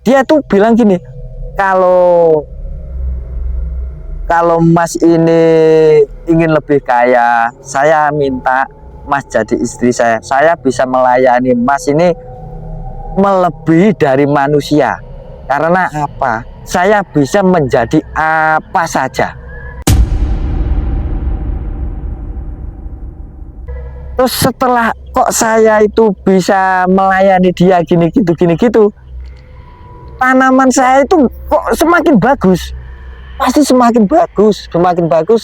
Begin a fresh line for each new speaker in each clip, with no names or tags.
Dia tuh bilang gini, kalau Mas ini ingin lebih kaya, saya minta Mas jadi istri saya. Saya bisa melayani Mas ini melebihi dari manusia. Karena apa? Saya bisa menjadi apa saja. Terus setelah kok saya itu bisa melayani dia gini gitu, tanaman saya itu kok semakin bagus. Pasti semakin bagus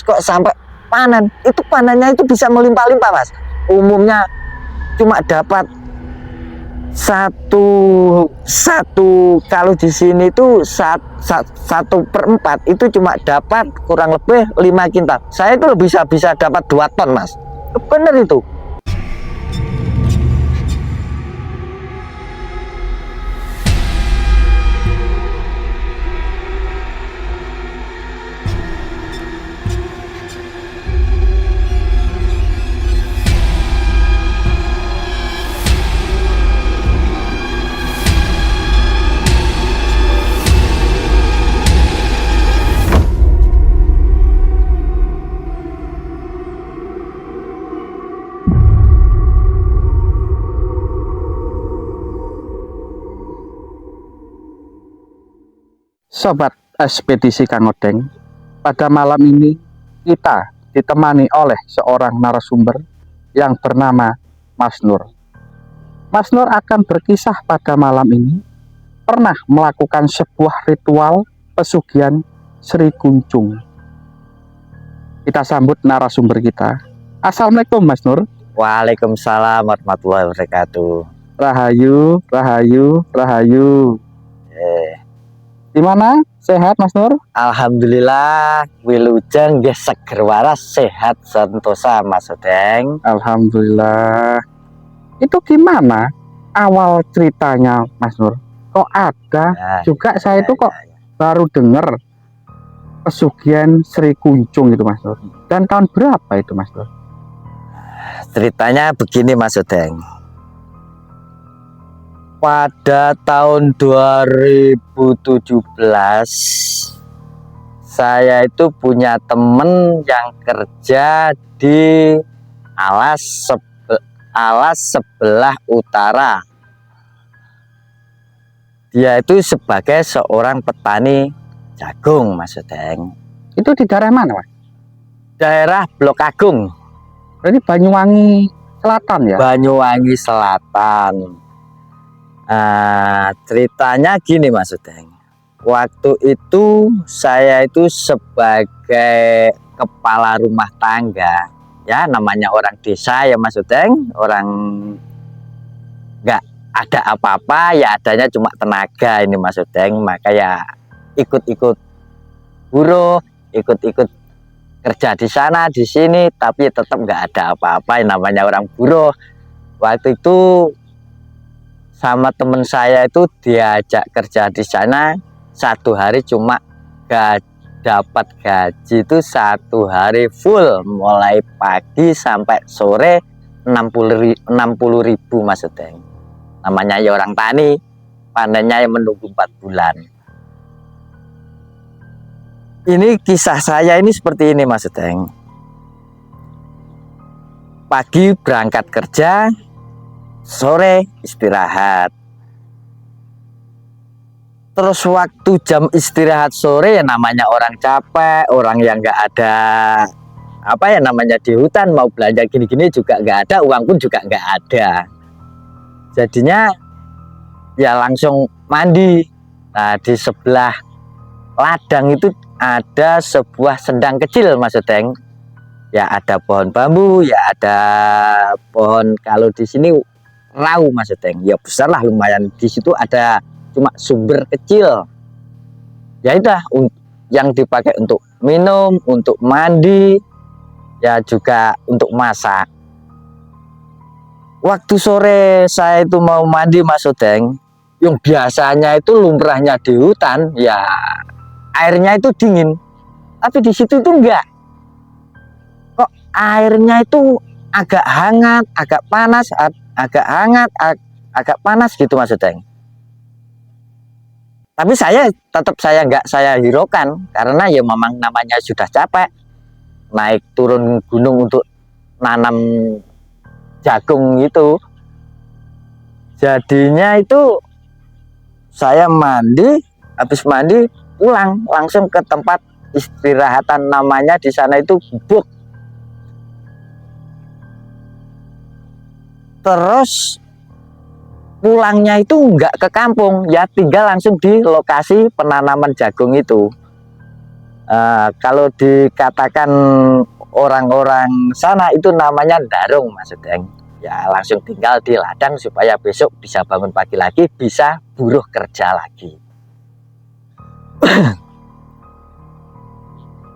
kok sampai panen. Itu panennya itu bisa melimpah-limpah, Mas. Umumnya cuma dapat satu kalau di sini itu 1/4 itu cuma dapat kurang lebih 5 kintal. Saya itu bisa dapat 2 ton, Mas. Bener itu.
Sobat Ekspedisi Kang Odeng, pada malam ini kita ditemani oleh seorang narasumber yang bernama Mas Nur. Mas Nur akan berkisah pada malam ini pernah melakukan sebuah ritual pesugihan Sri Kuncung. Kita sambut narasumber kita. Assalamualaikum Mas Nur.
Waalaikumsalam warahmatullahi wabarakatuh.
Rahayu, rahayu, rahayu. Gimana? Sehat Mas Nur?
Alhamdulillah, wilujeng nggih seger waras, sehat sentosa Mas Odeng.
Alhamdulillah. Itu gimana awal ceritanya Mas Nur? Kok ada juga saya itu kok baru dengar pesugihan Sri Kuncung itu Mas Nur. Dan tahun berapa itu Mas Nur?
Ceritanya begini Mas Odeng. Pada tahun 2017 saya itu punya temen yang kerja di alas sebelah utara. Dia itu sebagai seorang petani jagung Mas Odeng.
Itu di daerah mana Mas?
Daerah Blok Agung.
Berarti Banyuwangi Selatan ya?
Banyuwangi Selatan. Ceritanya gini Mas Odeng. Waktu itu saya itu sebagai kepala rumah tangga, ya namanya orang desa ya Mas Odeng, orang nggak ada apa-apa, ya adanya cuma tenaga ini Mas Odeng, maka ya ikut-ikut buruh, ikut-ikut kerja di sana di sini, tapi tetap nggak ada apa-apa, yang namanya orang buruh. Waktu itu sama temen saya itu diajak kerja di sana, 1 hari cuma dapat gaji itu 1 hari full, mulai pagi sampai sore 60.000 Mas Odeng. Namanya ya orang tani, panennya yang menunggu 4 bulan. Ini kisah saya ini seperti ini Mas Odeng. Pagi berangkat kerja, sore istirahat. Terus waktu jam istirahat sore, ya namanya orang capek, orang yang nggak ada apa ya namanya di hutan, mau belanja gini-gini juga nggak ada, uang pun juga nggak ada. Jadinya ya langsung mandi. Nah di sebelah ladang itu ada sebuah sendang kecil Mas Odeng. Ya ada pohon bambu, ya ada pohon, kalau di sini rau Mas Odeng, ya besar lah lumayan. Di situ ada cuma sumber kecil, ya udah yang dipakai untuk minum, untuk mandi, ya juga untuk masak. Waktu sore saya itu mau mandi Mas Odeng, yang biasanya itu lumrahnya di hutan ya airnya itu dingin, tapi di situ itu enggak, kok airnya itu agak hangat, agak panas, agak hangat, agak panas gitu Mas Odeng. Tapi saya nggak saya hiraukan karena ya memang namanya sudah capek naik turun gunung untuk nanam jagung itu. Jadinya itu saya mandi, habis mandi pulang langsung ke tempat istirahatan, namanya di sana itu gubuk. Terus pulangnya itu nggak ke kampung, ya tinggal langsung di lokasi penanaman jagung itu. Kalau dikatakan orang-orang sana itu namanya darung Mas Udeng. Ya langsung tinggal di ladang supaya besok bisa bangun pagi lagi, bisa buruh kerja lagi.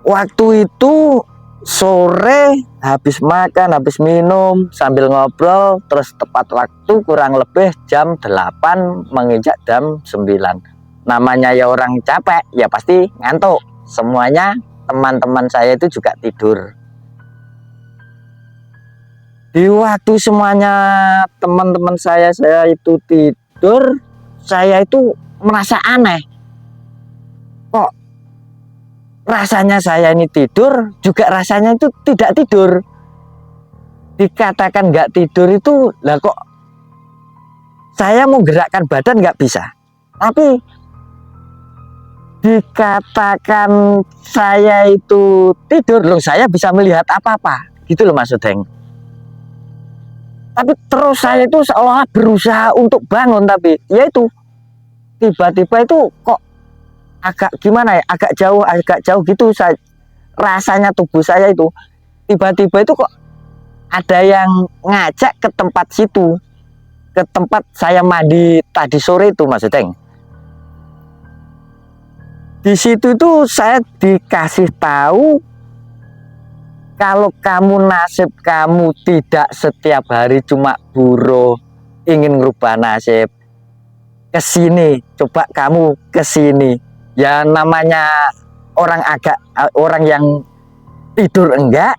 Waktu itu sore habis makan, habis minum, sambil ngobrol, terus tepat waktu kurang lebih jam 8 menginjak jam 9. Namanya ya orang capek, ya pasti ngantuk. Semuanya teman-teman saya itu juga tidur. Di waktu semuanya teman-teman saya itu tidur, saya itu merasa aneh. Kok rasanya saya ini tidur, juga rasanya itu tidak tidur. Dikatakan nggak tidur itu, lah kok saya mau gerakkan badan nggak bisa. Tapi dikatakan saya itu tidur, loh saya bisa melihat apa-apa. Gitu loh Mas Udeng. Tapi terus saya itu seolah berusaha untuk bangun, tapi ya itu tiba-tiba itu kok agak gimana ya, agak jauh gitu rasanya tubuh saya itu. Tiba-tiba itu kok ada yang ngajak ke tempat situ, ke tempat saya mandi tadi sore itu Mas Udeng. Di situ itu saya dikasih tahu, kalau kamu nasib kamu tidak setiap hari cuma buruh ingin ngerubah nasib, kesini, coba kamu kesini. Ya namanya orang yang tidur enggak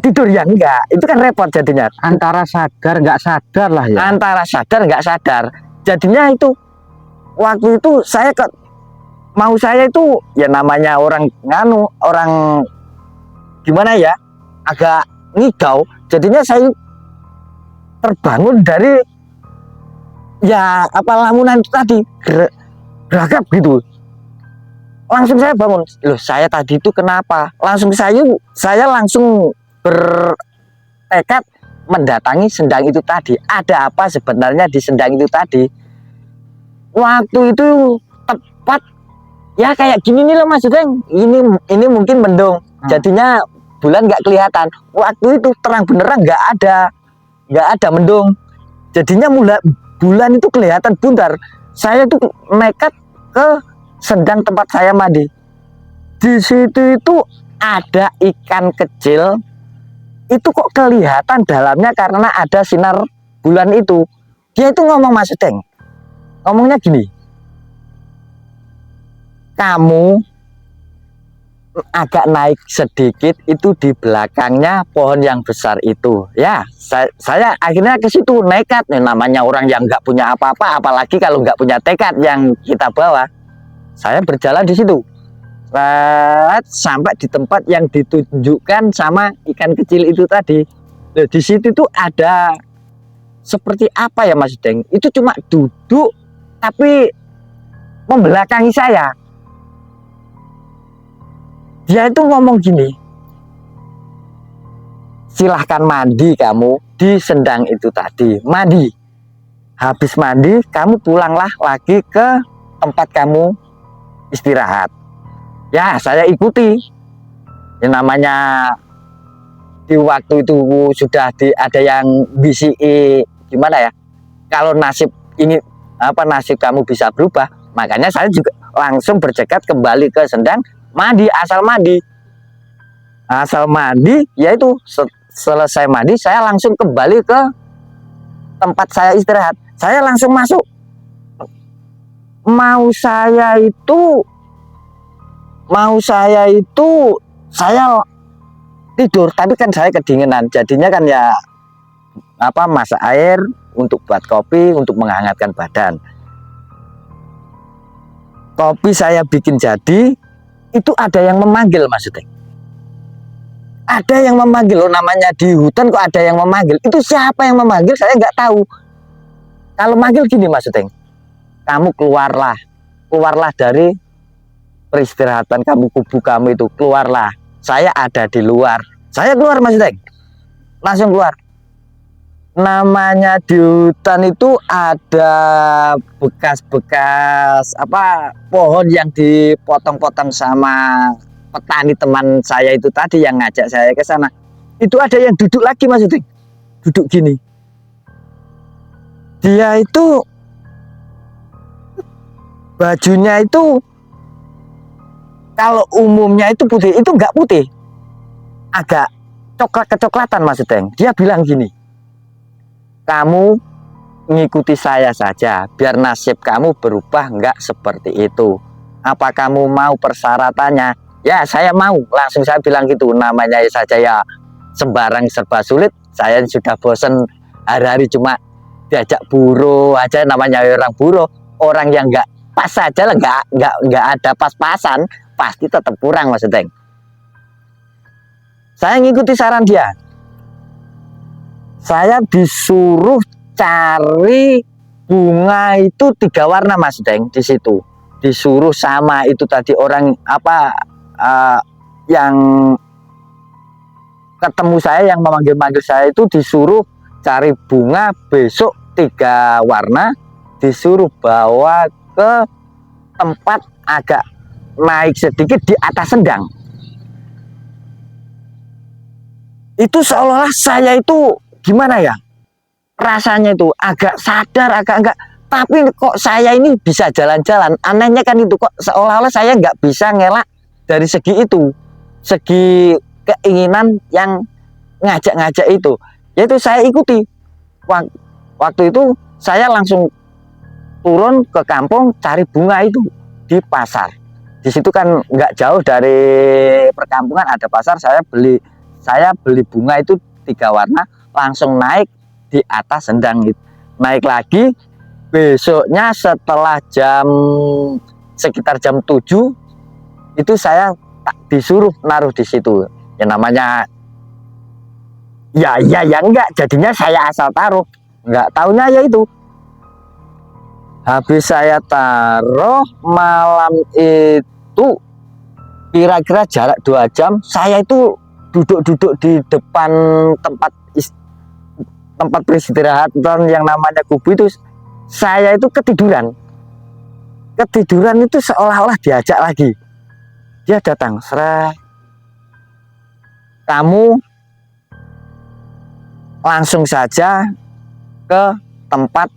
tidur ya enggak, itu kan repot jadinya.
Antara sadar nggak sadar lah ya.
Antara sadar nggak sadar. Jadinya itu waktu itu saya itu ya namanya orang gimana ya, agak ngigau. Jadinya saya terbangun dari ya lamunan itu tadi, geragap gitu. Langsung saya bangun, loh saya tadi itu kenapa? Langsung saya langsung bertekad mendatangi sendang itu tadi. Ada apa sebenarnya di sendang itu tadi? Waktu itu tepat ya kayak gini nih loh Mas Udeng. Ini mungkin mendung, jadinya bulan nggak kelihatan. Waktu itu terang benerang, nggak ada mendung, jadinya bulan itu kelihatan bundar. Saya tuh nekat ke sendang tempat saya mandi. Di situ itu ada ikan kecil, itu kok kelihatan dalamnya karena ada sinar bulan itu. Dia itu ngomong Mas Udeng, ngomongnya gini, kamu agak naik sedikit, itu di belakangnya pohon yang besar itu. Ya, saya akhirnya ke situ nekat. Nih, namanya orang yang nggak punya apa-apa, apalagi kalau nggak punya tekad yang kita bawa. Saya berjalan di situ sampai di tempat yang ditunjukkan sama ikan kecil itu tadi. Nah, di situ tuh ada seperti apa ya Mas Deng? Itu cuma duduk tapi membelakangi saya. Dia itu ngomong gini, silahkan mandi kamu di sendang itu tadi. Mandi, habis mandi kamu pulanglah lagi ke tempat kamu istirahat. Ya saya ikuti. Yang namanya di waktu itu sudah ada yang BCI gimana ya, kalau nasib nasib kamu bisa berubah. Makanya saya juga langsung bercekat kembali ke sendang, mandi, asal mandi, yaitu selesai mandi saya langsung kembali ke tempat saya istirahat. Saya langsung masuk. Mau saya itu saya tidur, tapi kan saya kedinginan, jadinya kan ya masak air untuk buat kopi, untuk menghangatkan badan. kopi saya bikin jadi, itu ada yang memanggil Mas Uteng. Ada yang memanggil loh, namanya di hutan kok ada yang memanggil. Itu siapa yang memanggil saya nggak tahu. Kalau manggil gini Mas Uteng, kamu keluarlah dari peristirahatan kamu, kubu kamu itu, keluarlah. Saya ada di luar. Saya keluar Mas Uteng, langsung keluar. Namanya di hutan itu ada bekas-bekas pohon yang dipotong-potong sama petani teman saya itu tadi yang ngajak saya ke sana. Itu ada yang duduk lagi Mas Uteng, duduk gini. Dia itu bajunya itu kalau umumnya itu putih, itu enggak putih, agak coklat kecoklatan Mas Uteng. Dia bilang gini, kamu ngikuti saya saja, biar nasib kamu berubah enggak seperti itu. Apa kamu mau persyaratannya? Ya saya mau, langsung saya bilang gitu. Namanya saja ya sembarang serba sulit. Saya sudah bosen hari-hari cuma diajak buruh aja, namanya orang buruh. Orang yang enggak pas saja lah, enggak ada pas-pasan, pasti tetap kurang Mas Uteng. Saya ngikuti saran dia. Saya disuruh cari bunga itu 3 warna Mas Uteng di situ. Disuruh sama itu tadi orang yang ketemu saya, yang memanggil-manggil saya itu, disuruh cari bunga besok 3 warna, disuruh bawa ke tempat agak naik sedikit di atas sendang. Itu seolah-olah saya itu gimana ya, rasanya itu agak sadar, agak enggak, tapi kok saya ini bisa jalan-jalan. Anehnya kan itu, kok seolah-olah saya nggak bisa ngelak dari segi itu, segi keinginan yang ngajak-ngajak itu, yaitu saya ikuti. Waktu itu saya langsung turun ke kampung cari bunga itu di pasar. Di situ kan nggak jauh dari perkampungan ada pasar. Saya beli bunga itu 3 warna, langsung naik di atas sendang itu. Naik lagi besoknya setelah sekitar jam 7 itu saya disuruh naruh di situ. Ya namanya ya enggak, jadinya saya asal taruh, enggak taunya ya itu. Habis saya taruh malam itu kira-kira jarak 2 jam, saya itu duduk di depan tempat peristirahatan yang namanya kubu itu. Saya itu ketiduran itu seolah-olah diajak lagi. Dia datang, Srek, kamu langsung saja ke tempat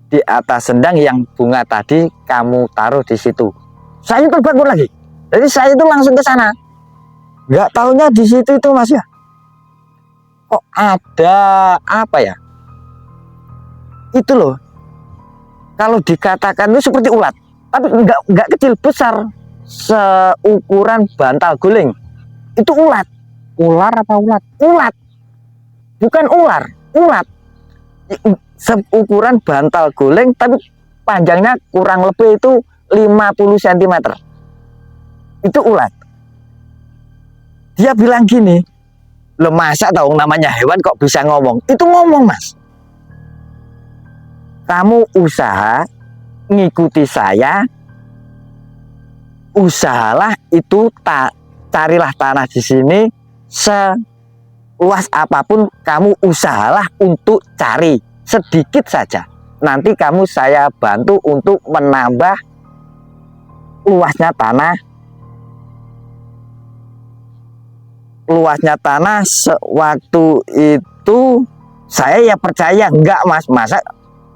di atas sendang yang bunga tadi kamu taruh di situ. Saya terbangun lagi, jadi saya itu langsung ke sana. Nggak taunya di situ itu Mas ya, kok ada apa ya, itu loh, kalau dikatakan itu seperti ulat, tapi enggak kecil, besar, seukuran bantal guling. Itu ulat.
Ular apa ulat?
Ulat, bukan ular, ulat. Seukuran bantal guling, tapi panjangnya kurang lebih itu 50 cm. Itu ulat. Dia bilang gini, lo masa tahu namanya hewan kok bisa ngomong? Itu ngomong Mas. Kamu usaha ngikuti saya, usahalah itu carilah tanah di sini seluas apapun, kamu usahalah untuk cari sedikit saja. Nanti kamu saya bantu untuk menambah luasnya tanah sewaktu itu. Saya ya percaya, enggak Mas, masa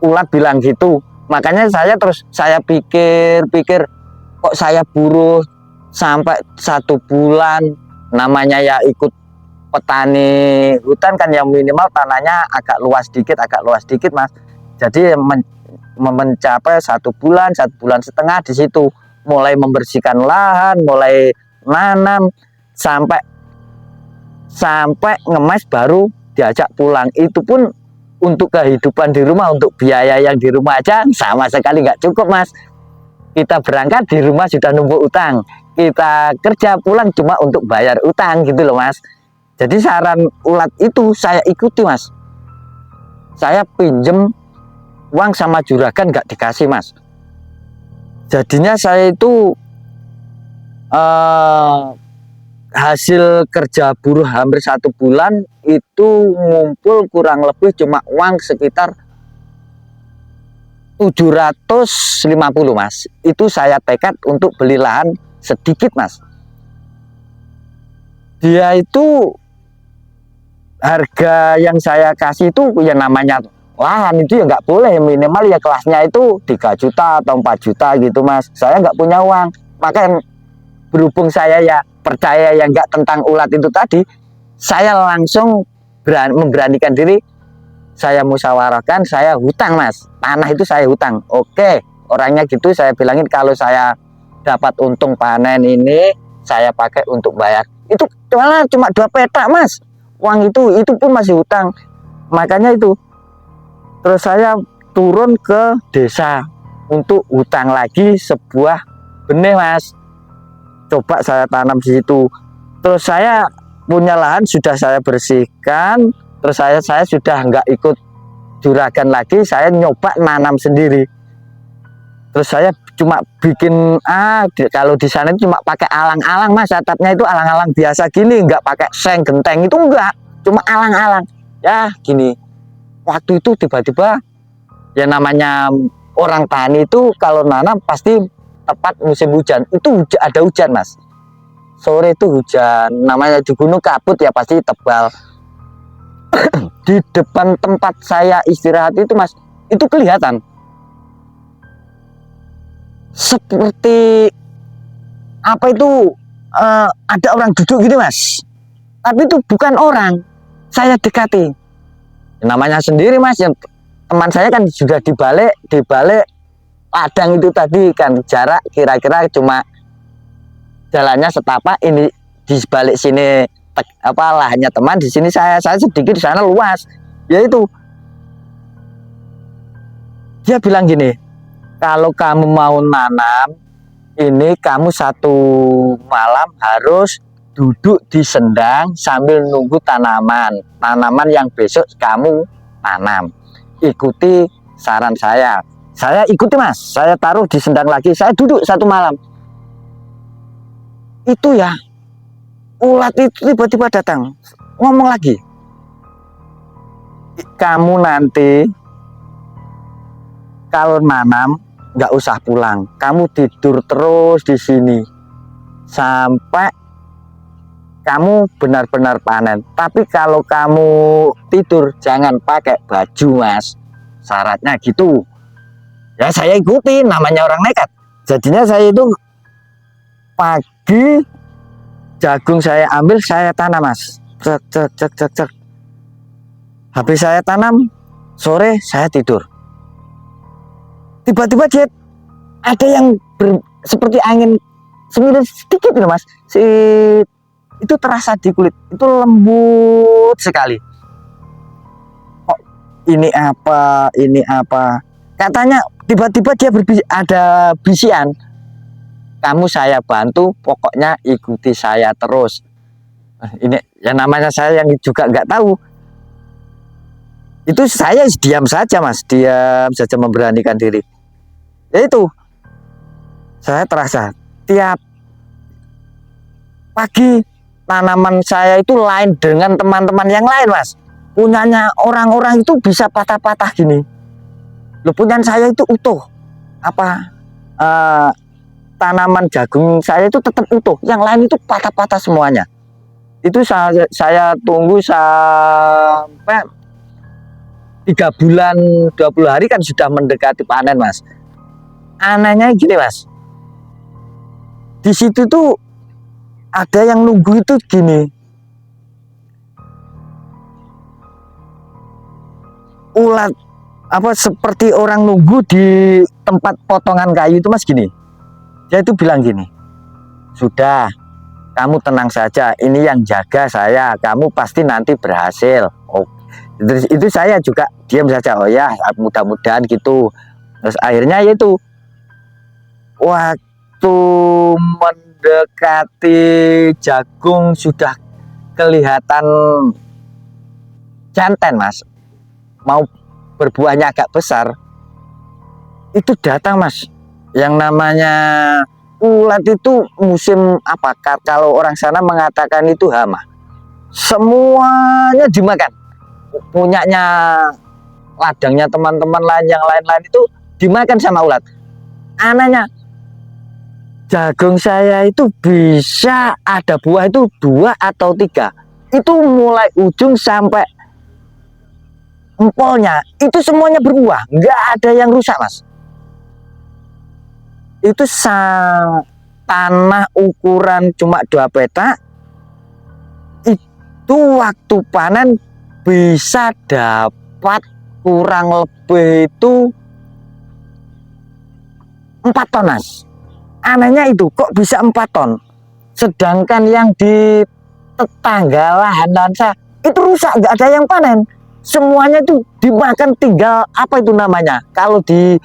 ulat bilang gitu. Makanya saya pikir kok saya buruh sampai 1 bulan, namanya ya ikut petani hutan kan, yang minimal tanahnya agak luas dikit Mas. Jadi mencapai 1 bulan, 1,5 bulan di situ, mulai membersihkan lahan, mulai nanam, sampai ngemes baru diajak pulang. Itu pun untuk kehidupan di rumah, untuk biaya yang di rumah aja sama sekali nggak cukup Mas. Kita berangkat di rumah sudah numpuk utang, kita kerja pulang cuma untuk bayar utang gitu loh Mas. Jadi saran ulat itu saya ikuti Mas. Saya pinjem uang sama juragan nggak dikasih Mas. Jadinya saya itu hasil kerja buruh hampir 1 bulan itu ngumpul kurang lebih cuma uang sekitar 750 Mas. Itu saya tekad untuk beli lahan sedikit Mas. Dia itu harga yang saya kasih itu ya namanya lahan itu ya nggak boleh, minimal ya kelasnya itu 3 juta atau 4 juta gitu Mas. Saya nggak punya uang, makanya berhubung saya ya percaya ya nggak tentang ulat itu tadi, saya langsung memberanikan diri, saya musyawarahkan, saya hutang Mas, tanah itu saya hutang. Oke, orangnya gitu, saya bilangin kalau saya dapat untung panen ini saya pakai untuk bayar. Itu cuma 2 petak Mas, uang itu pun masih hutang. Makanya itu terus saya turun ke desa untuk hutang lagi sebuah benih Mas. Coba saya tanam di situ. Terus saya punya lahan sudah saya bersihkan. Terus saya sudah nggak ikut juragan lagi. Saya nyoba nanam sendiri. Terus saya cuma bikin kalau di sana cuma pakai alang-alang Mas. Atapnya itu alang-alang biasa gini, nggak pakai seng genteng itu enggak. Cuma alang-alang. Ya gini. Waktu itu tiba-tiba ya namanya orang tani itu kalau nanam pasti tepat musim hujan, itu ada hujan Mas. Sore itu hujan, namanya di gunung kabut ya pasti tebal. Di depan tempat saya istirahat itu Mas, itu kelihatan seperti apa itu ada orang duduk gitu Mas, tapi itu bukan orang. Saya dekati, namanya sendiri Mas, yang teman saya kan juga di balik ladang itu tadi kan, jarak kira-kira cuma jalannya setapak, ini di balik sini lahannya teman, di sini saya sedikit, di sana luas. Yaitu dia bilang gini, kalau kamu mau nanam ini kamu 1 malam harus duduk di sendang sambil nunggu tanaman yang besok kamu tanam. Ikuti saran saya ikuti Mas, saya taruh di sendang lagi, saya duduk 1 malam. Itu ya ulat itu tiba-tiba datang ngomong lagi, kamu nanti kalau nanam nggak usah pulang, kamu tidur terus di sini sampai kamu benar-benar panen. Tapi kalau kamu tidur jangan pakai baju Mas, syaratnya gitu. Ya saya ikuti, namanya orang nekat. Jadinya saya itu pagi jagung saya ambil, saya tanam Mas. Cek. Habis saya tanam, sore saya tidur. Tiba-tiba dia ada yang seperti angin semilir sedikit loh Mas. Itu terasa di kulit, itu lembut sekali. Kok ini apa? Katanya tiba-tiba dia ada bisian, kamu saya bantu, pokoknya ikuti saya terus. Ini yang namanya saya yang juga nggak tahu. Itu saya diam saja Mas, diam saja memberanikan diri. Yaitu saya terasa tiap pagi tanaman saya itu lain dengan teman-teman yang lain Mas. Punyanya orang-orang itu bisa patah-patah gini. Loh, punya saya itu utuh. Tanaman jagung saya itu tetap utuh, yang lain itu patah-patah semuanya. Itu saya tunggu sampai 3 bulan 20 hari kan sudah mendekati panen Mas. Anehnya gini Mas, di situ tuh ada yang nunggu itu gini, ulat seperti orang nunggu di tempat potongan kayu itu Mas gini. Dia itu bilang gini, sudah kamu tenang saja, ini yang jaga saya, kamu pasti nanti berhasil. Oh, itu saya juga diam saja, oh ya mudah-mudahan gitu. Terus akhirnya yaitu waktu mendekati jagung sudah kelihatan jantan mas, mau berbuahnya agak besar, itu datang mas, yang namanya ulat itu musim apa, kalau orang sana mengatakan itu hama, semuanya dimakan, punyanya ladangnya teman-teman lain yang lain-lain itu dimakan sama ulat. Anehnya jagung saya itu bisa ada buah itu 2 atau 3, itu mulai ujung sampai empolnya itu semuanya berbuah, nggak ada yang rusak mas. Itu tanah ukuran cuma 2 petak, itu waktu panen bisa dapat kurang lebih itu 4 ton mas. Anehnya itu kok bisa 4 ton, sedangkan yang di tetangga lahan saya itu rusak, nggak ada yang panen, semuanya itu dimakan, tinggal apa itu namanya, kalau di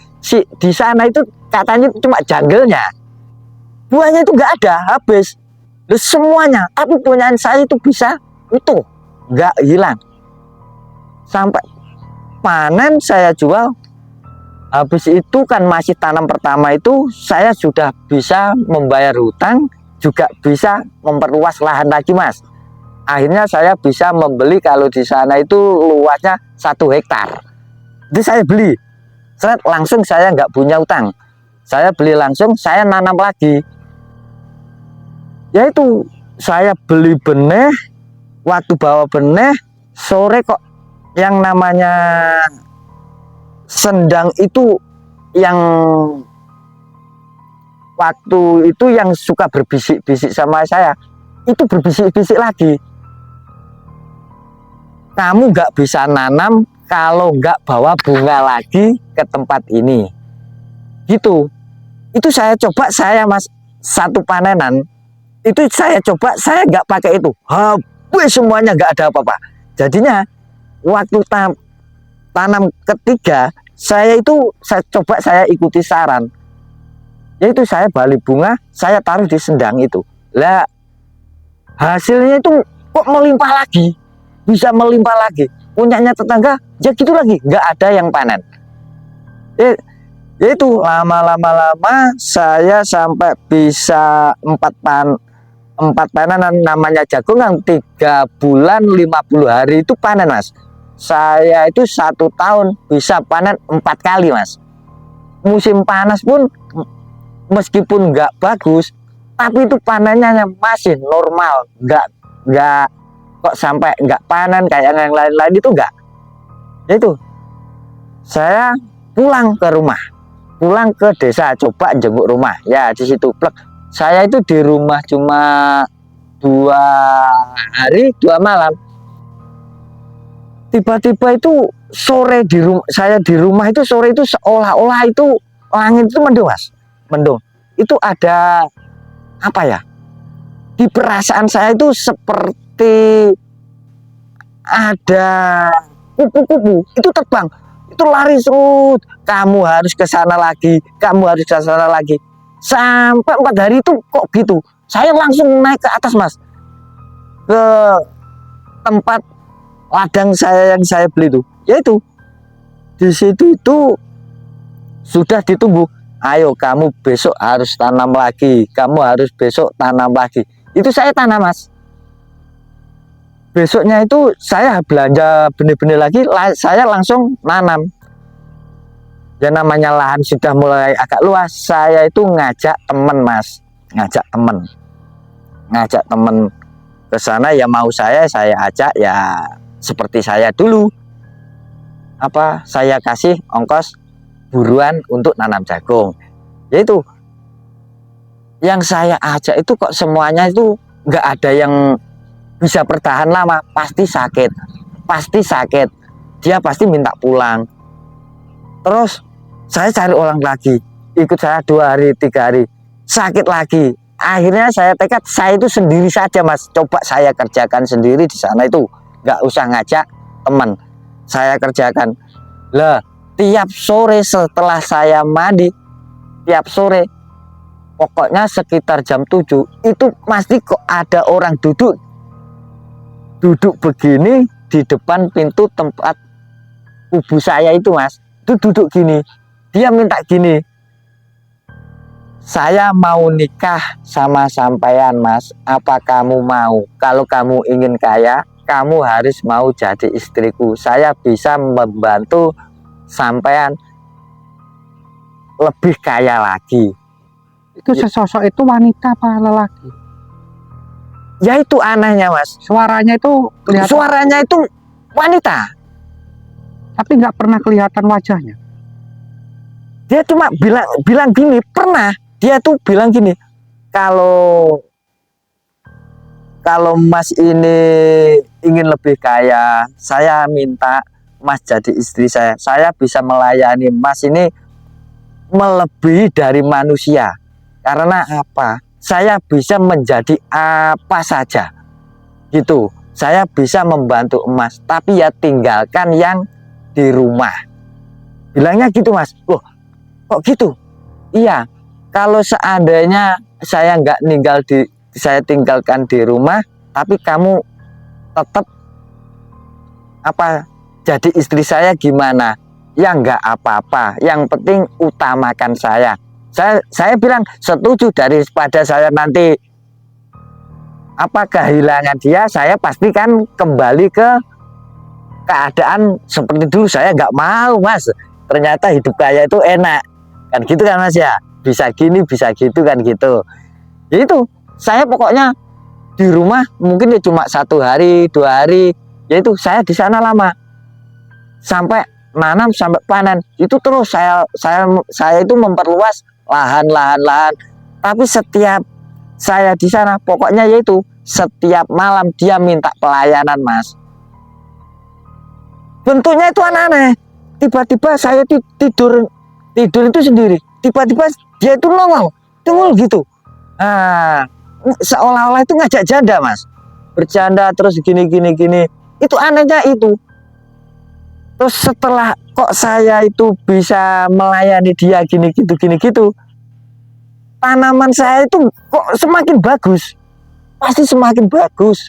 sana itu katanya cuma janggelnya, buahnya itu nggak ada, habis semuanya. Tapi punyaan saya itu bisa utuh, nggak hilang, sampai panen saya jual. Habis itu kan masih tanam pertama itu saya sudah bisa membayar hutang, juga bisa memperluas lahan lagi mas. Akhirnya saya bisa membeli, kalau di sana itu luasnya 1 hektar. Jadi saya beli, langsung, saya nggak punya utang. Saya beli langsung, saya nanam lagi. Yaitu saya beli benih, waktu bawa benih, sore kok yang namanya sendang itu, yang waktu itu yang suka berbisik-bisik sama saya, itu berbisik-bisik lagi. Kamu nggak bisa nanam kalau nggak bawa bunga lagi ke tempat ini, gitu. Itu saya coba, saya mas, 1 panenan itu saya coba, saya nggak pakai itu, habis semuanya, nggak ada apa-apa. Jadinya waktu tanam ketiga saya itu, saya coba, saya ikuti saran, yaitu saya balik bunga, saya taruh di sendang itu. Lah hasilnya itu kok melimpah lagi, bisa melimpah lagi. Punyanya tetangga ya gitu lagi, nggak ada yang panen. Yaitu lama-lama saya sampai bisa 4 panenan, namanya jagung yang 3 bulan 50 hari itu panen mas. Saya itu 1 tahun bisa panen 4 kali mas. Musim panas pun meskipun nggak bagus, tapi itu panennya masih normal, nggak kok sampai nggak panen kayak yang lain-lain itu, nggak. Itu saya pulang ke rumah, pulang ke desa, coba jenguk rumah, ya di situ plek. Saya itu di rumah cuma 2 hari 2 malam. Tiba-tiba itu sore di rumah, saya di rumah itu sore itu seolah-olah itu langit itu mendung mas, mendung. Itu ada apa ya, di perasaan saya itu seperti ada kupu-kupu itu terbang, itu lari serut, kamu harus ke sana lagi, kamu harus ke sana lagi, sampai 4 hari itu kok gitu. Saya langsung naik ke atas mas, ke tempat ladang saya yang saya beli itu, yaitu di situ itu sudah ditunggu. Ayo kamu besok harus tanam lagi, kamu harus besok tanam lagi. Itu saya tanam mas. Besoknya itu saya belanja benih-benih lagi, saya langsung nanam. Ya namanya lahan sudah mulai agak luas, saya itu ngajak temen mas, ngajak temen ke sana, ya mau saya ajak, ya seperti saya dulu, apa, saya kasih ongkos buruan untuk nanam jagung. Yaitu yang saya ajak itu kok semuanya itu nggak ada yang bisa bertahan lama, pasti sakit, dia pasti minta pulang. Terus saya cari orang lagi, ikut saya 2 hari 3 hari, sakit lagi. Akhirnya saya tekad, saya itu sendiri saja mas, coba saya kerjakan sendiri di sana itu, nggak usah ngajak teman, saya kerjakan. Lah tiap sore setelah saya mandi, tiap sore pokoknya sekitar jam 7 itu pasti kok ada orang duduk begini di depan pintu tempat kubu saya itu, Mas. Itu duduk gini, dia minta gini, saya mau nikah sama sampean, Mas, apa kamu mau? Kalau kamu ingin kaya, kamu harus mau jadi istriku, saya bisa membantu sampean lebih kaya lagi.
Itu sesosok itu wanita apa lelaki?
Ya itu anehnya, Mas.
Suaranya itu kelihatan,
Suaranya itu wanita.
tapi nggak pernah kelihatan wajahnya.
Dia cuma bilang gini, pernah dia tuh bilang gini, kalau Mas ini ingin lebih kaya, saya minta Mas jadi istri saya. Saya bisa melayani Mas ini melebihi dari manusia. Karena apa? Saya bisa menjadi apa saja gitu. Saya bisa membantu Mas, tapi ya tinggalkan yang di rumah. Bilangnya gitu, Mas. Loh, kok gitu? Iya, kalau seandainya saya saya tinggalkan di rumah, tapi kamu tetap jadi istri saya gimana? Ya enggak apa-apa, yang penting utamakan saya. Saya bilang setuju, daripada saya nanti kehilangan dia, saya pastikan kembali ke keadaan seperti dulu. Saya nggak mau, Mas. Ternyata hidup kaya itu enak, kan gitu kan, Mas ya. Bisa gini, bisa gitu kan gitu. Ya itu, saya pokoknya di rumah mungkin ya cuma 1 hari, 2 hari. Yaitu saya di sana lama, sampai nanam, sampai panen. Itu terus saya itu memperluas lahan. Tapi setiap saya di sana, pokoknya yaitu setiap malam dia minta pelayanan, Mas. Bentuknya itu aneh-aneh. Tiba-tiba saya tidur itu sendiri. Tiba-tiba dia itu nongol gitu. Nah, seolah-olah itu ngajak janda, Mas. Bercanda terus gini. Itu anehnya itu. Terus setelah kok saya itu bisa melayani dia gini gitu, tanaman saya itu kok semakin bagus. Pasti semakin bagus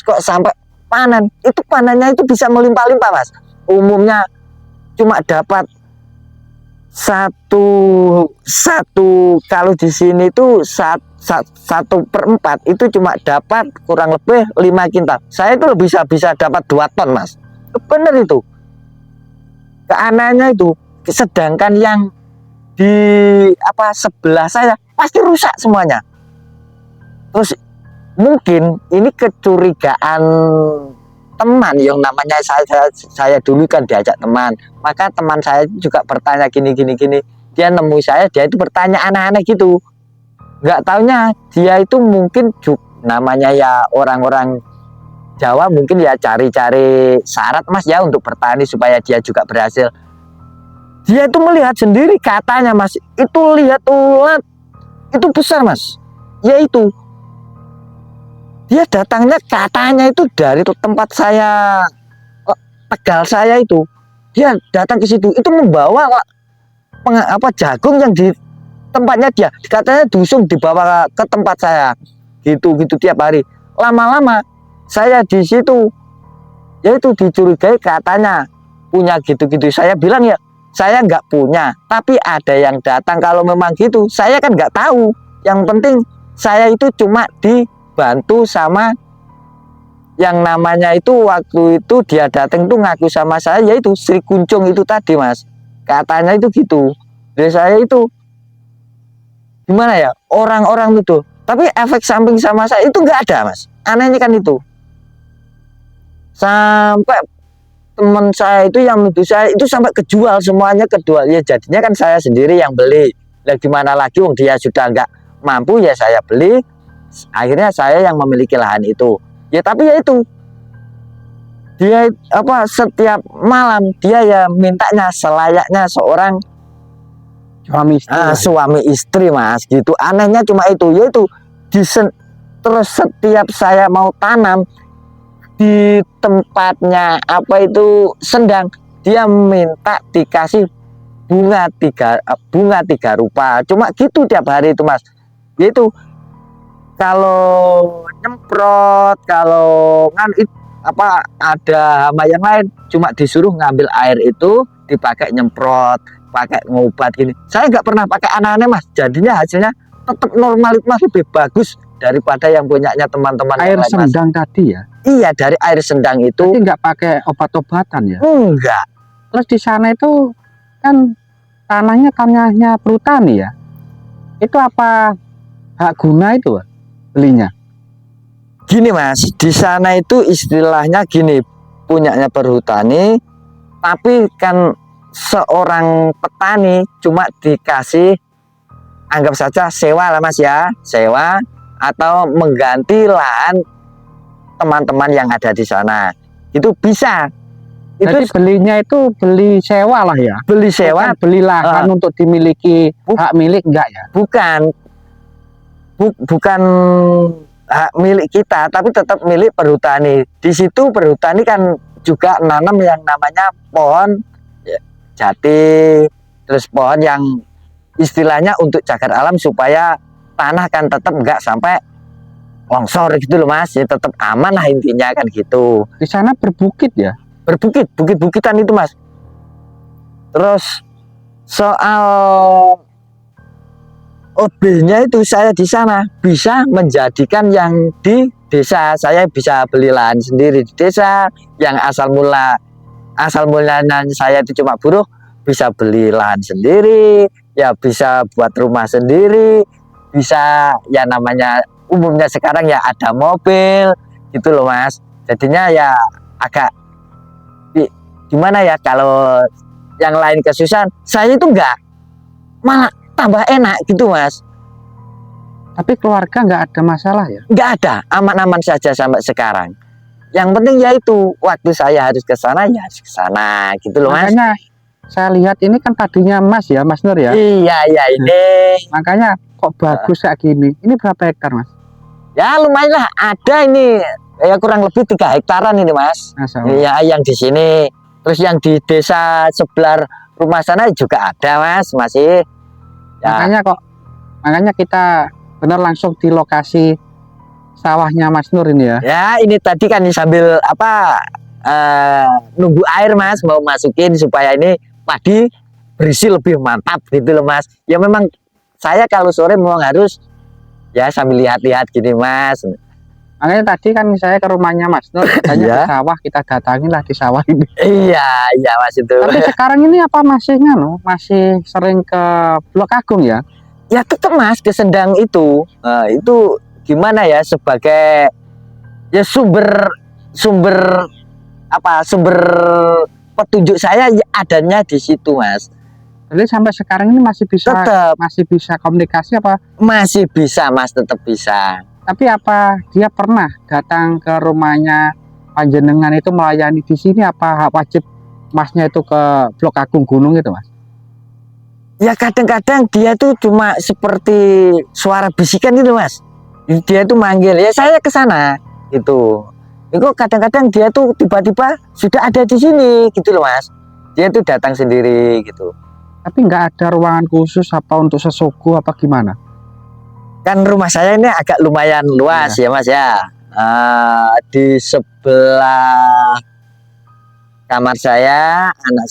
kok sampai panen. Itu panennya itu bisa melimpah-limpah, Mas. Umumnya cuma dapat satu kalau di sini itu 1/4 itu cuma dapat kurang lebih 5 kintal. Saya itu bisa dapat 2 ton, Mas. Bener itu. Keanehannya itu, sedangkan yang di sebelah saya pasti rusak semuanya. Terus mungkin ini kecurigaan teman yang namanya saya dulu kan diajak teman, maka teman saya juga bertanya gini. Dia nemu saya, dia itu bertanya aneh-aneh gitu. Nggak taunya dia itu mungkin namanya ya orang-orang Jawa, mungkin ya cari-cari syarat, Mas ya, untuk bertani supaya dia juga berhasil. Dia itu melihat sendiri, katanya, Mas, itu lihat ulat itu besar, Mas. Yaitu dia datangnya katanya itu dari tempat saya, Tegal saya itu. Dia datang ke situ, itu membawa jagung yang di tempatnya dia. Katanya dusung dibawa ke tempat saya. Gitu tiap hari. Lama-lama saya di situ, yaitu dicurigai katanya punya gitu. Saya bilang ya, saya nggak punya, tapi ada yang datang. Kalau memang gitu, saya kan nggak tahu. Yang penting saya itu cuma dibantu sama yang namanya itu, waktu itu dia datang tuh ngaku sama saya, yaitu Sri Kuncung itu tadi, Mas. Katanya itu gitu. Dari saya itu gimana ya, orang-orang itu, tapi efek samping sama saya itu nggak ada, Mas. Anehnya kan itu. Sampai teman saya itu yang nuduh saya itu sampai kejual, semuanya kejual. Ya jadinya kan saya sendiri yang beli. Nah gimana lagi, wong dia sudah nggak mampu, ya saya beli. Akhirnya saya yang memiliki lahan itu. Ya tapi ya itu, dia setiap malam dia ya mintanya selayaknya seorang suami istri, Mas, gitu. Anehnya cuma itu, yaitu terus setiap saya mau tanam di tempatnya sendang, dia minta dikasih bunga tiga rupa. Cuma gitu tiap hari itu mas. Itu kalau nyemprot, kalau apa ada hama yang lain, cuma disuruh ngambil air itu dipakai nyemprot, pakai ngobat gini. Saya nggak pernah pakai aneh-aneh mas. Jadinya hasilnya tetap normal itu mas, lebih bagus daripada yang punyanya teman-teman
Air
yang lain,
sendang tadi ya?
Iya, dari air sendang itu.
Jadi nggak pakai obat-obatan ya?
Enggak.
Terus di sana itu kan tanahnya perhutani ya? Itu apa hak guna itu belinya?
Gini mas, di sana itu istilahnya gini, punyanya perhutani, tapi kan seorang petani cuma dikasih, anggap saja sewa lah mas ya, sewa atau mengganti lahan teman-teman yang ada di sana. Itu bisa.
Jadi belinya itu beli sewa lah ya?
Beli sewa,
bukan beli lahan untuk dimiliki hak milik enggak ya?
Bukan. Bukan hak milik kita, tapi tetap milik perhutani. Di situ perhutani kan juga nanam yang namanya pohon jati, terus pohon yang istilahnya untuk cagar alam supaya tanah kan tetap enggak sampai longsor gitu loh mas, ya tetap aman lah intinya kan gitu.
Di sana berbukit ya?
Bukit-bukitan itu mas. Terus soal OB-nya itu saya di sana bisa menjadikan yang di desa, saya bisa beli lahan sendiri di desa, yang asal mulanya saya itu cuma buruh, bisa beli lahan sendiri, ya bisa buat rumah sendiri, bisa ya namanya umumnya sekarang ya ada mobil gitu loh mas. Jadinya ya agak gimana ya, kalau yang lain kesusahan, saya itu enggak, malah tambah enak gitu mas.
Tapi keluarga nggak ada masalah ya?
Nggak ada, aman-aman saja sampai sekarang. Yang penting ya itu, waktu saya harus ke sana ya harus ke sana gitu loh mas.
Makanya saya lihat ini kan tadinya mas ya, Mas Nur ya?
Iya ini.
Makanya kok bagus kayak gini. Ini berapa hektar mas?
Ya lumayan lah, ada ini ya kurang lebih 3 hektaran ini mas. Ya yang di sini, terus yang di desa sebelah rumah sana juga ada mas, masih. Ya.
Makanya kita benar langsung di lokasi sawahnya Mas Nur ini ya.
Ya ini tadi kan sambil apa nunggu air mas, mau masukin supaya ini padi berisi lebih mantap gitu loh mas. Ya memang saya kalau sore mau harus ya sambil lihat-lihat gini mas.
Makanya tadi kan saya ke rumahnya Mas Nur, katanya di sawah, kita datangin lah di sawah ini.
Iya mas itu. Tapi
sekarang ini apa masih sering ke Blok Agung ya?
Ya tetap mas ke Sendang itu. Itu gimana ya, sebagai ya sumber petunjuk saya ya adanya di situ mas.
Jadi sampai sekarang ini masih bisa komunikasi apa? Masih bisa mas, tetap bisa. Tapi apa dia pernah datang ke rumahnya panjenengan itu melayani di sini, apa wajib masnya itu ke Blok Agung Gunung itu mas?
Ya kadang-kadang dia tuh cuma seperti suara bisikan gitu mas. Dia tuh manggil ya saya ke sana gitu. Itu kadang-kadang dia tuh tiba-tiba sudah ada di sini gitu loh mas. Dia tuh datang sendiri gitu.
Tapi nggak ada ruangan khusus apa untuk sesuku apa gimana?
Kan rumah saya ini agak lumayan luas ya mas ya. Di sebelah kamar saya, anak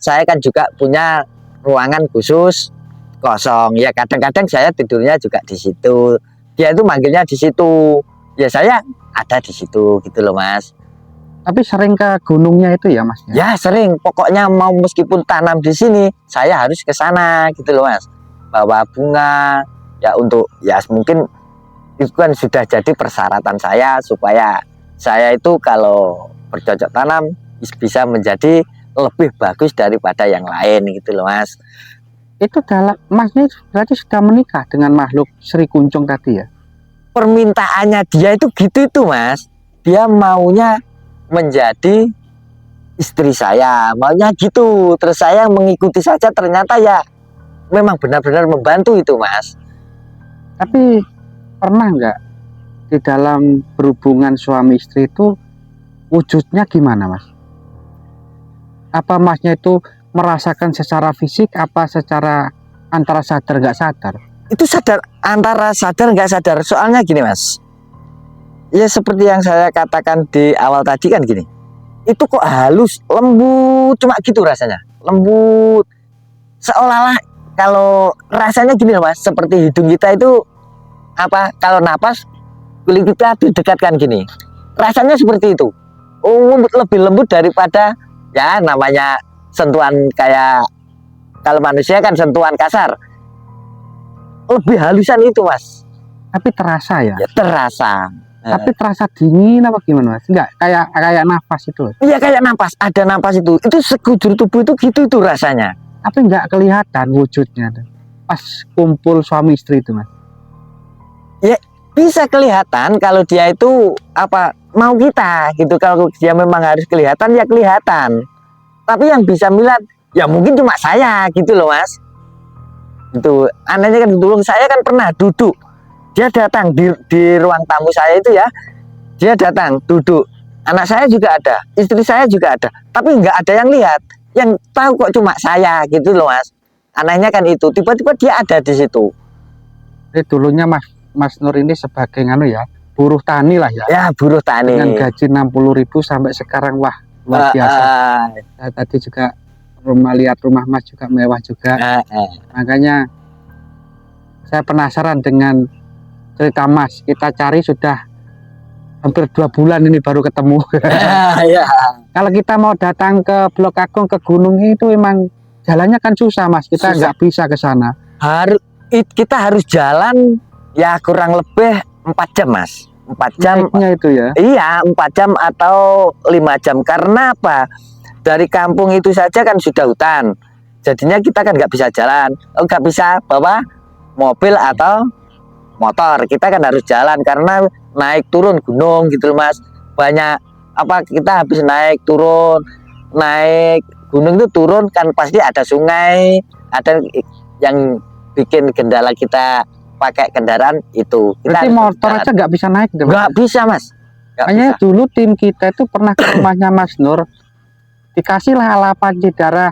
saya kan juga punya ruangan khusus kosong. Ya kadang-kadang saya tidurnya juga di situ. Dia itu manggilnya di situ. Ya saya ada di situ gitu loh mas.
Tapi sering ke gunungnya itu ya mas?
Ya sering. Pokoknya mau meskipun tanam di sini, saya harus ke sana gitu loh mas. Bawa bunga. Ya untuk ya mungkin itu kan sudah jadi persyaratan saya supaya saya itu kalau bercocok tanam bisa menjadi lebih bagus daripada yang lain gitu loh mas.
Itu masnya berarti sudah menikah dengan makhluk Sri Kuncung tadi ya?
Permintaannya dia itu gitu itu mas. Dia maunya menjadi istri saya, maunya gitu. Terus saya mengikuti saja, ternyata ya memang benar-benar membantu itu mas.
Tapi pernah nggak di dalam berhubungan suami istri itu wujudnya gimana mas? Apa masnya itu merasakan secara fisik apa secara antara sadar nggak sadar?
Itu sadar, antara sadar nggak sadar. Soalnya gini mas, ya seperti yang saya katakan di awal tadi kan gini, itu kok halus, lembut, cuma gitu rasanya, lembut, seolah-olah kalau rasanya gini loh mas, seperti hidung kita itu apa, kalau napas kulit kita didekatkan gini, rasanya seperti itu. Oh, lebih lembut daripada ya namanya sentuhan, kayak kalau manusia kan sentuhan kasar, lebih halusan itu mas.
Tapi terasa ya?
Ya terasa.
Tapi terasa dingin apa gimana mas? Enggak, kayak nafas itu loh.
Iya kayak nafas, ada nafas itu sekujur tubuh itu gitu itu rasanya.
Tapi nggak kelihatan wujudnya pas kumpul suami istri itu mas.
Ya bisa kelihatan kalau dia itu apa mau kita gitu, kalau dia memang harus kelihatan ya kelihatan. Tapi yang bisa melihat ya mungkin cuma saya gitu loh mas. Itu anehnya kan dulu saya kan pernah duduk, dia datang di ruang tamu saya itu ya, dia datang duduk, anak saya juga ada, istri saya juga ada, tapi nggak ada yang lihat, yang tahu kok cuma saya gitu loh mas. Anehnya kan itu, tiba-tiba dia ada di situ.
Jadi dulunya Mas Nur ini sebagai ya buruh tani lah ya.
Ya buruh tani.
Dengan gaji 60.000 sampai sekarang wah luar biasa. Saya tadi juga lihat rumah mas juga mewah juga. Makanya saya penasaran dengan cerita mas. Kita cari sudah hampir 2 bulan ini baru ketemu.
Ya.
Kalau kita mau datang ke Blok Agung, ke gunung itu emang jalannya kan susah mas. Kita nggak bisa ke sana.
Kita harus jalan ya kurang lebih 4 jam mas. 4 jam
itu ya.
Iya 4 jam atau 5 jam. Karena apa? Dari kampung itu saja kan sudah hutan, jadinya kita kan nggak bisa jalan, nggak bisa bawa mobil atau motor, kita kan harus jalan karena naik turun gunung gitu loh mas. Banyak apa, kita habis naik gunung itu turun kan pasti ada sungai, ada yang bikin kendala kita pakai kendaraan itu.
Berarti motor aja nggak bisa naik?
Nggak bisa mas.
Makanya dulu tim kita itu pernah ke rumahnya Mas Nur, dikasihlah alapan di daerah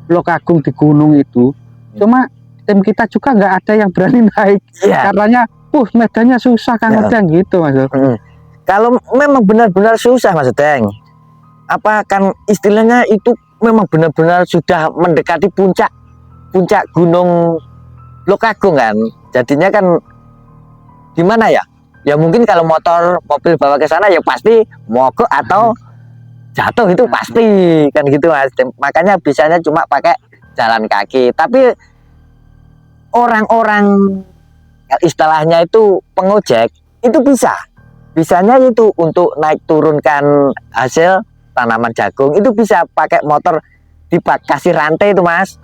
Blok Agung di gunung itu. Cuma tim kita juga nggak ada yang berani naik. Karenanya medannya susah Kang Odeng gitu mas.
Kalau memang benar-benar susah mas Odeng, apa kan istilahnya itu memang benar-benar sudah mendekati puncak gunung Blok Agung kan, jadinya kan gimana ya, ya mungkin kalau mobil bawa ke sana ya pasti mogok atau jatuh, itu pasti kan gitu mas. Makanya bisanya cuma pakai jalan kaki. Tapi orang-orang istilahnya itu pengojek itu bisanya itu untuk naik turunkan hasil tanaman jagung itu bisa pakai motor, dikasih rantai itu mas,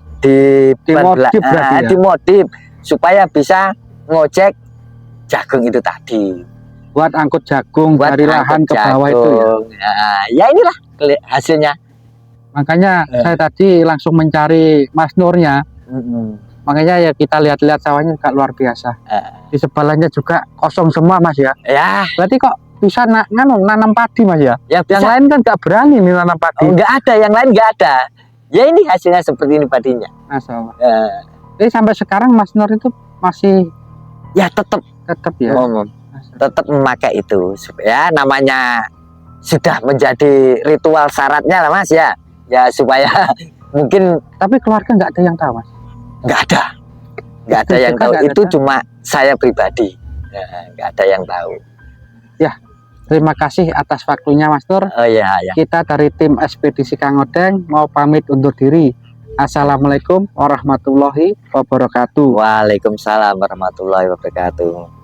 dimodif supaya bisa ngojek jagung itu tadi,
buat angkut jagung dari lahan ke bawah itu ya.
Ya inilah hasilnya.
Makanya saya tadi langsung mencari Mas Nurnya. Makanya ya kita lihat-lihat sawahnya juga luar biasa. Di sebelahnya juga kosong semua mas ya.
Ya.
Berarti kok bisa nanam padi mas ya?
Ya
yang lain kan nggak berani nih nanam padi.
Nggak ada, yang lain nggak ada. Ya ini hasilnya seperti ini padinya.
Masya Allah. Jadi sampai sekarang Mas Nur itu masih
ya tetap
ya.
Tetap memakai itu. Ya namanya sudah menjadi ritual syaratnya lah mas ya. Ya supaya mungkin.
Tapi keluarga nggak ada yang tahu mas?
Nggak ada yang tahu, itu cuma saya pribadi, nggak ada yang tahu.
Ya, terima kasih atas waktunya Mas Nur.
Ya.
Kita dari tim Ekspedisi Kang Odeng mau pamit undur diri. Assalamualaikum warahmatullahi wabarakatuh.
Waalaikumsalam warahmatullahi wabarakatuh.